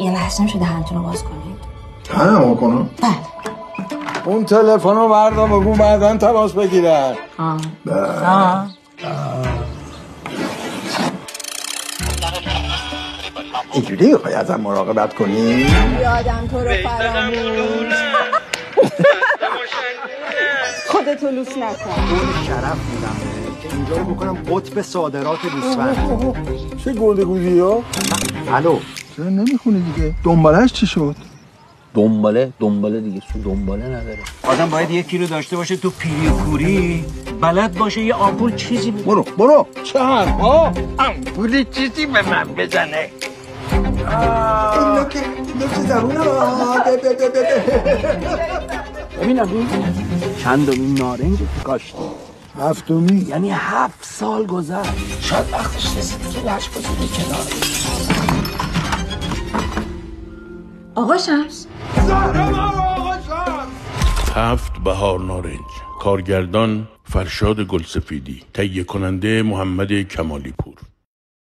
یه لحظه میشه دهنتون رو باز کنید؟ دهنمو کنم؟ بله. اون تلفن رو بردار بگو بعدن تماس بگیرن. اینجوری میخوای ازم مراقبت کنی؟ یادم تو رو فراموش خودتو لوس نکن. اون شرف میدم که اینجا رو بکنم قطب صادرات گوسفند. چه گنده گوزی ها؟ الو چرا نمیخونی دیگه؟ دنبالش چی شد؟ دنباله دیگه، سو دنباله نداره. آدم باید یکی رو داشته باشه تو پیری و کوری بلد باشه یه آمپول چیزی برو چه حرفا؟ آمپول چیزی به من بزنه. اینو که زرونه. ببینم چندمین نارنج کاشتی؟ هفتمی. یعنی 7 سال گذشت. شاید وقتش رسید که لش بزنه کنار. آقا شمس 7 بهار نارنج. کارگردان فرشاد گلسفیدی. تهیه کننده محمد کمالی پور.